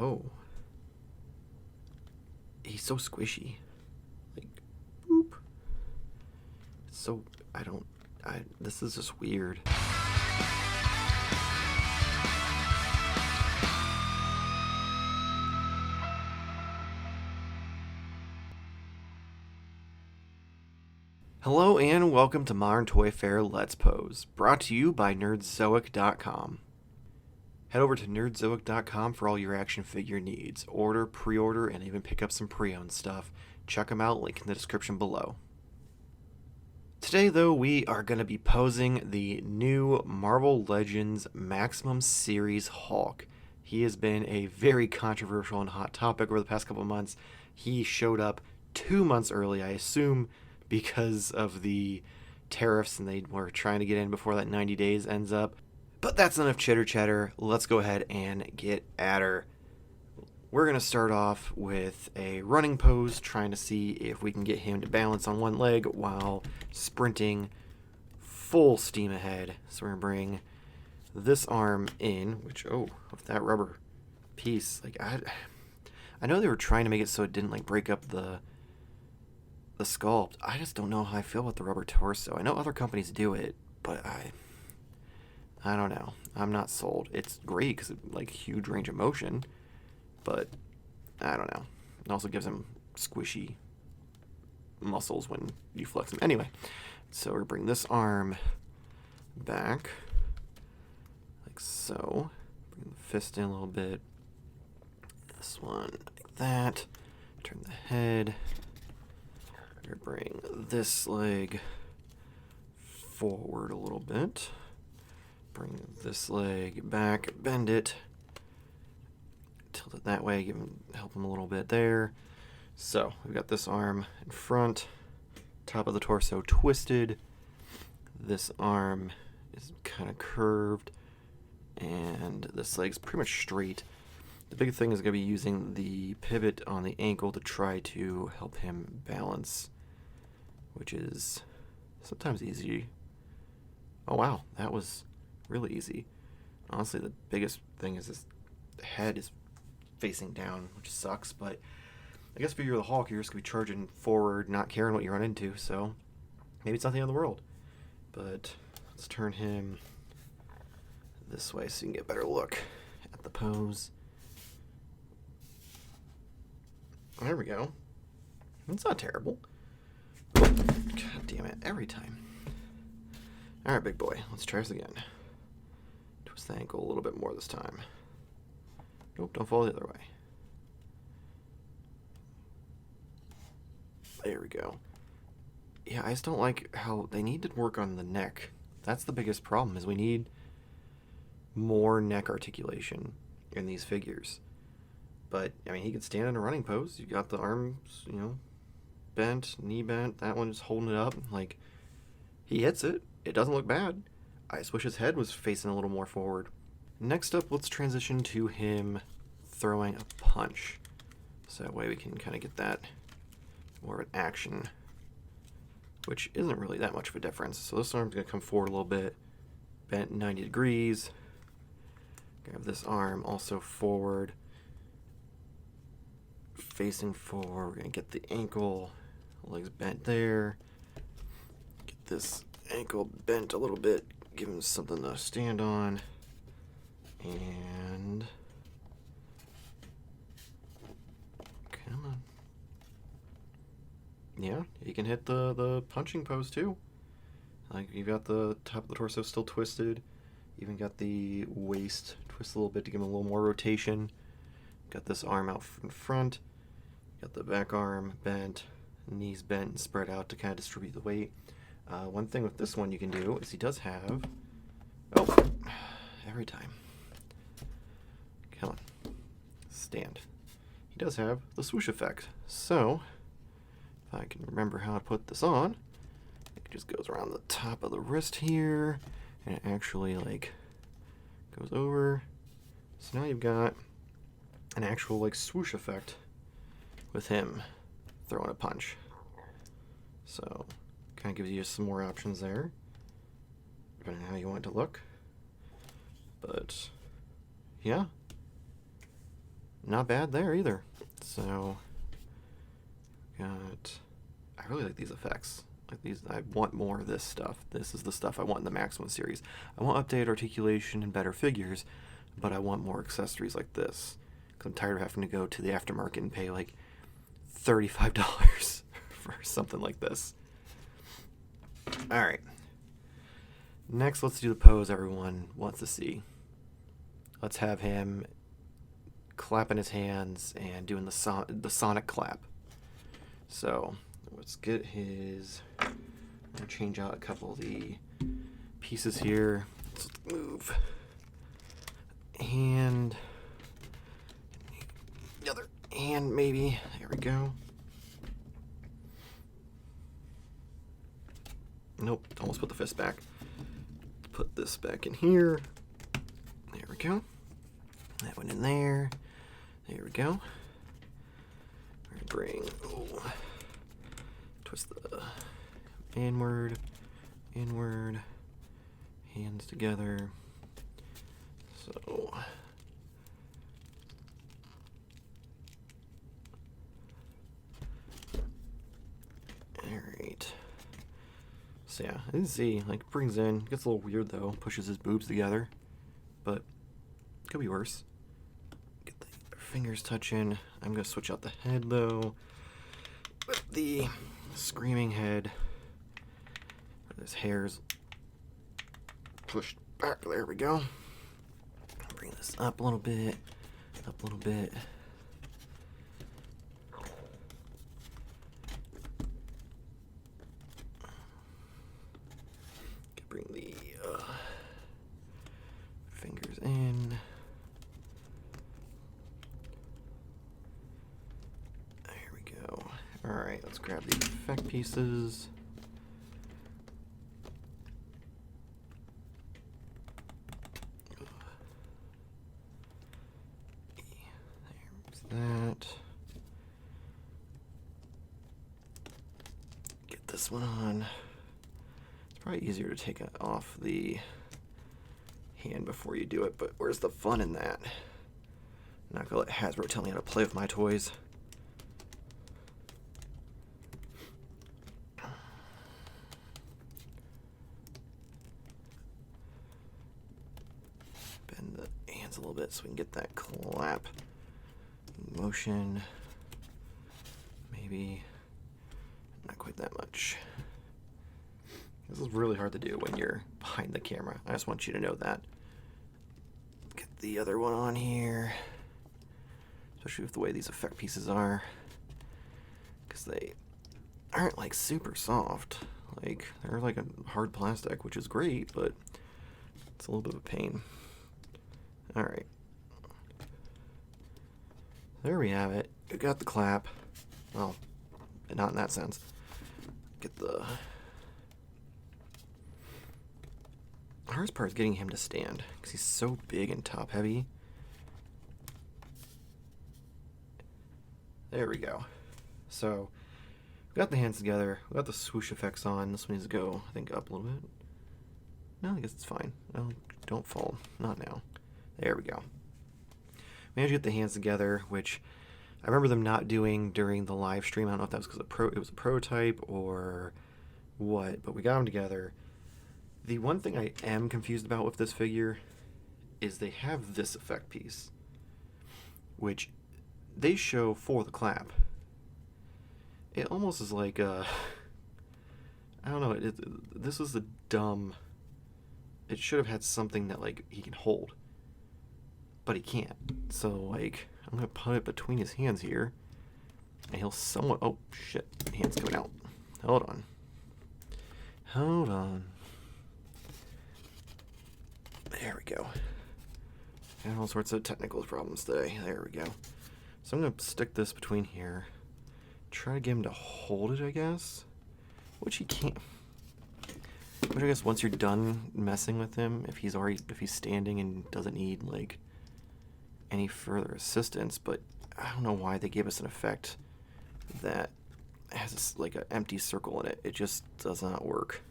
Oh. He's so squishy. Like, boop. So, this is just weird. Hello and welcome to Modern Toyfare Let's Pose, brought to you by nerdzoic.com. Head over to nerdzoic.com for all your action figure needs. Order, pre-order, and even pick up some pre-owned stuff. Check them out, link in the description below. Today, though, we are going to be posing the new Marvel Legends Maximum Series Hulk. He has been a very controversial and hot topic over the past couple of months. He showed up 2 months early, I assume, because of the tariffs, and they were trying to get in before that 90 days ends up. But that's enough chitter chatter. Let's go ahead and get at her. We're going to start off with a running pose, trying to see if we can get him to balance on one leg while sprinting full steam ahead. So we're going to bring this arm in, which, with that rubber piece, like I know they were trying to make it so it didn't break up the sculpt. I just don't know how I feel about the rubber torso. I know other companies do it, but I don't know. I'm not sold. It's great because huge range of motion, but I don't know. It also gives him squishy muscles when you flex him. Anyway, so we're bring this arm back like so. Bring the fist in a little bit. This one like that. Turn the head. We're going to bring this leg forward a little bit. Bring this leg back, bend it, tilt it that way, help him a little bit there. So we've got this arm in front, top of the torso twisted. This arm is kind of curved, and this leg's pretty much straight. The big thing is going to be using the pivot on the ankle to try to help him balance, which is sometimes easy. Oh wow, that was really easy. Honestly, the biggest thing is his head is facing down, which sucks, but I guess if you're the Hulk, you're just going to be charging forward, not caring what you run into, so maybe it's not the end of the world. But let's turn him this way so you can get a better look at the pose. There we go. It's not terrible. God damn it, every time. Alright, big boy, let's try this again. Twist the ankle a little bit more this time. Nope, don't fall the other way. There we go. Yeah, I just don't like how they need to work on the neck. That's the biggest problem, is we need more neck articulation in these figures. But, I mean, he could stand in a running pose. You got the arms, bent, knee bent. That one just holding it up. He hits it. It doesn't look bad. I just wish his head was facing a little more forward. Next up, let's transition to him throwing a punch. So that way we can kind of get that more of an action, which isn't really that much of a difference. So this arm's going to come forward a little bit, bent 90 degrees. Grab this arm also forward, facing forward. We're going to get the ankle, legs bent there. Get this ankle bent a little bit, give him something to stand on. And come on. Yeah, you can hit the punching pose too. You've got the top of the torso still twisted. Even got the waist twist a little bit to give him a little more rotation. Got this arm out in front. Got the back arm bent, knees bent and spread out to kind of distribute the weight. One thing with this one you can do is he does have... Oh, every time. Come on. Stand. He does have the swoosh effect. So, if I can remember how to put this on, it just goes around the top of the wrist here, and it actually, goes over. So now you've got an actual, swoosh effect with him throwing a punch. So, kind of gives you some more options there, depending on how you want it to look. But, yeah. not bad there either. So, got... I really like these effects. Like these, I want more of this stuff. This is the stuff I want in the Max 1 series. I want updated articulation and better figures, but I want more accessories like this. Because I'm tired of having to go to the aftermarket and pay like $35 for something like this. Alright. Next, let's do the pose everyone wants to see. Let's have him clapping his hands and doing the sonic clap. So, let's get his... I'm going to change out a couple of the pieces here. Let's move. And... the other hand, maybe. There we go. Nope, almost put the fist back. Put this back in here. There we go. That went in there. There we go. We're going to bring... twist the inward, hands together. So... alright. So yeah, I didn't see, like, brings in, gets a little weird though, pushes his boobs together, but could be worse. Get the fingers touching. I'm gonna switch out the head though, with the screaming head. His hair's pushed back, there we go. Bring this up a little bit, up a little bit. Bring the fingers in. There we go. Alright, let's grab the effect pieces. There's that. Get this one on. Probably easier to take it off the hand before you do it, but where's the fun in that? I'm not gonna let Hasbro tell me how to play with my toys. Bend the hands a little bit so we can get that clap motion. Maybe not quite that much. This is really hard to do when you're behind the camera. I just want you to know that. Get the other one on here. Especially with the way these effect pieces are. Because they aren't like super soft. Like, they're like a hard plastic, which is great, but it's a little bit of a pain. Alright. There we have it. We got the clap. Well, not in that sense. Get the... hardest part is getting him to stand, because he's so big and top heavy. There we go. So, we got the hands together, we got the swoosh effects on. This one needs to go, I think, up a little bit. No, I guess it's fine. No, don't fall. Not now. There we go. Managed to get the hands together, which I remember them not doing during the live stream. I don't know if that was because it was a prototype or what, but we got them together. The one thing I am confused about with this figure is they have this effect piece, which they show for the clap. It almost is like I don't know, this is the dumb... it should have had something that, like, he can hold. But he can't. So, like, I'm going to put it between his hands here, and he'll somewhat... oh, shit. Hand's coming out. Hold on. Hold on. There we go. And all sorts of technical problems today. There we go. So I'm going to stick this between here. Try to get him to hold it, I guess. Which he can't. Which I guess once you're done messing with him, if he's standing and doesn't need, like, any further assistance. But I don't know why they gave us an effect that has, like, an empty circle in it. It just does not work.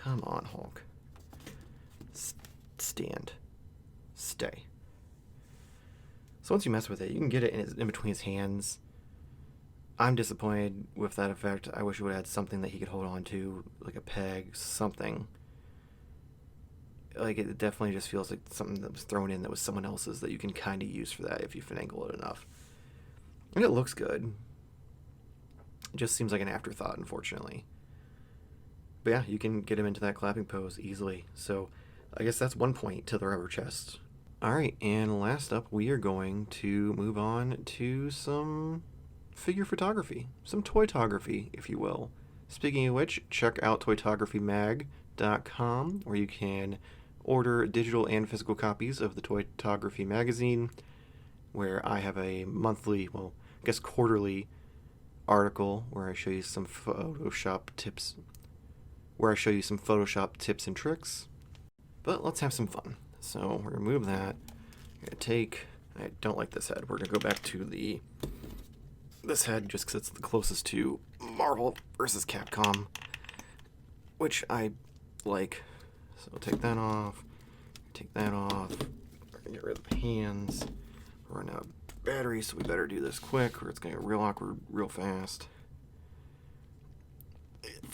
Come on, Hulk. Stand. Stay. So once you mess with it, you can get it in between his hands. I'm disappointed with that effect. I wish it would have had something that he could hold on to, like a peg, something. Like, it definitely just feels like something that was thrown in that was someone else's that you can kind of use for that if you finagle it enough. And it looks good. It just seems like an afterthought, unfortunately. But yeah, you can get him into that clapping pose easily. So I guess that's one point to the rubber chest. Alright, and last up, we are going to move on to some figure photography. Some toytography, if you will. Speaking of which, check out toytographymag.com, where you can order digital and physical copies of the Toytography magazine, where I have a monthly, well, I guess quarterly article where I show you some Photoshop tips and tricks. But let's have some fun. So we're gonna move that. We're gonna take, I don't like this head. We're gonna go back to this head just because it's the closest to Marvel versus Capcom, which I like. So we'll take that off, We're gonna get rid of the hands. We're running out of battery, so we better do this quick or it's gonna get real awkward real fast.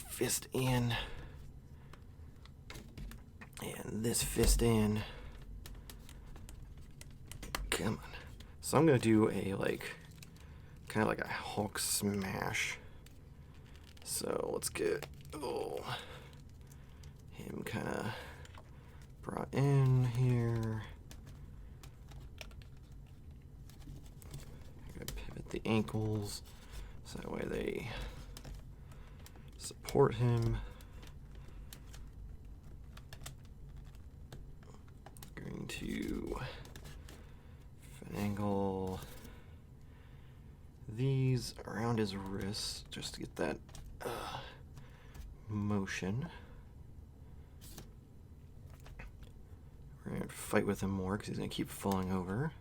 Fist in. And this fist in. Come on. So I'm gonna do a kind of like a Hulk smash. So let's get him kind of brought in here. I'm gonna pivot the ankles so that way they support him. Going to finagle these around his wrists just to get that motion. We're going to fight with him more because he's going to keep falling over.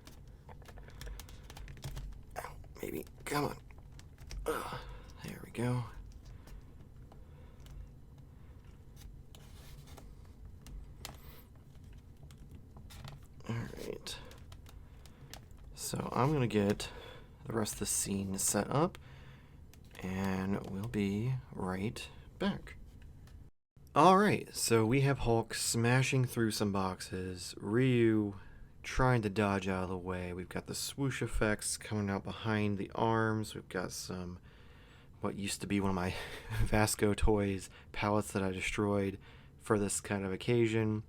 Ow, maybe. Come on. There we go. Alright. So I'm going to get the rest of the scene set up, and we'll be right back. Alright, so we have Hulk smashing through some boxes, Ryu trying to dodge out of the way, we've got the swoosh effects coming out behind the arms, we've got some, what used to be one of my Vasco toys, pallets that I destroyed for this kind of occasion.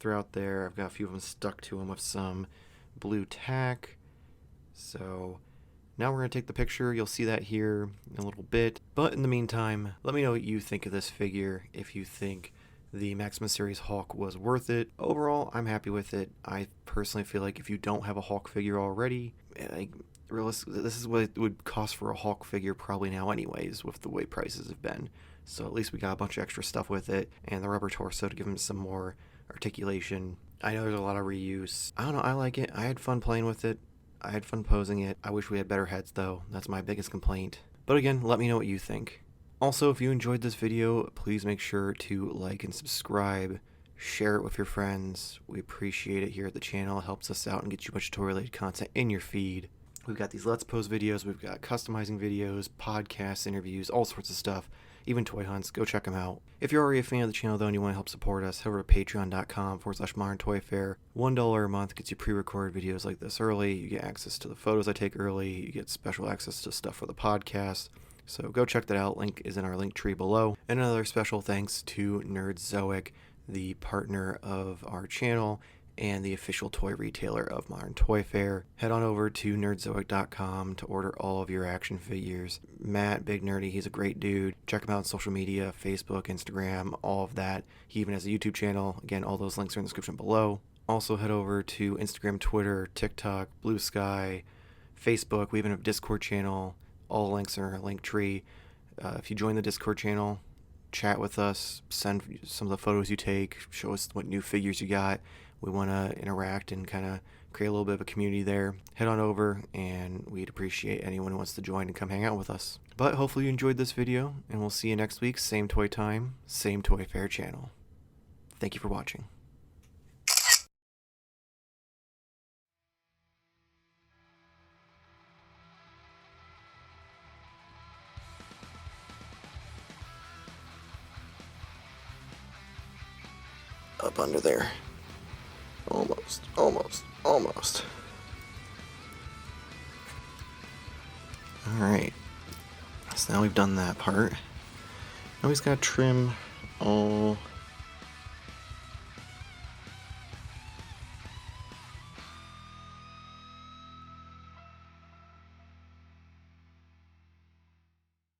Throughout there, I've got a few of them stuck to them with some blue tack. So now we're going to take the picture. You'll see that here in a little bit. But in the meantime, let me know what you think of this figure, if you think the Maximum Series Hulk was worth it. Overall, I'm happy with it. I personally feel like if you don't have a Hulk figure already, this is what it would cost for a Hulk figure probably now anyways, with the way prices have been. So at least we got a bunch of extra stuff with it, and the rubber torso to give him some more articulation. I know there's a lot of reuse. I don't know, I like it. I had fun playing with it. I had fun posing it. I wish we had better heads though. That's my biggest complaint. But again, let me know what you think. Also, if you enjoyed this video, please make sure to like and subscribe. Share it with your friends. We appreciate it here at the channel. It helps us out and gets you much toy-related content in your feed. We've got these Let's Pose videos. We've got customizing videos, podcasts, interviews, all sorts of stuff. Even toy hunts. Go check them out. If you're already a fan of the channel though and you want to help support us, head over to patreon.com/moderntoyfare. $1 a month gets you pre-recorded videos like this early. You get access to the photos I take early. You get special access to stuff for the podcast. So go check that out. Link is in our link tree below. And another special thanks to Nerdzoic, the partner of our channel and the official toy retailer of Modern Toyfare. Head on over to nerdzoic.com to order all of your action figures. Matt, Big Nerdy, he's a great dude. Check him out on social media, Facebook, Instagram, all of that. He even has a YouTube channel. Again, all those links are in the description below. Also head over to Instagram, Twitter, TikTok, Blue Sky, Facebook. We even have a Discord channel. All links are in our link tree. If you join the Discord channel, chat with us, send some of the photos you take, show us what new figures you got. We want to interact and kind of create a little bit of a community there. Head on over, and we'd appreciate anyone who wants to join and come hang out with us. But hopefully you enjoyed this video, and we'll see you next week. Same toy time, same Toyfare channel. Thank you for watching. up under there. Almost, almost, almost. Alright, so now we've done that part. Now we just gotta trim all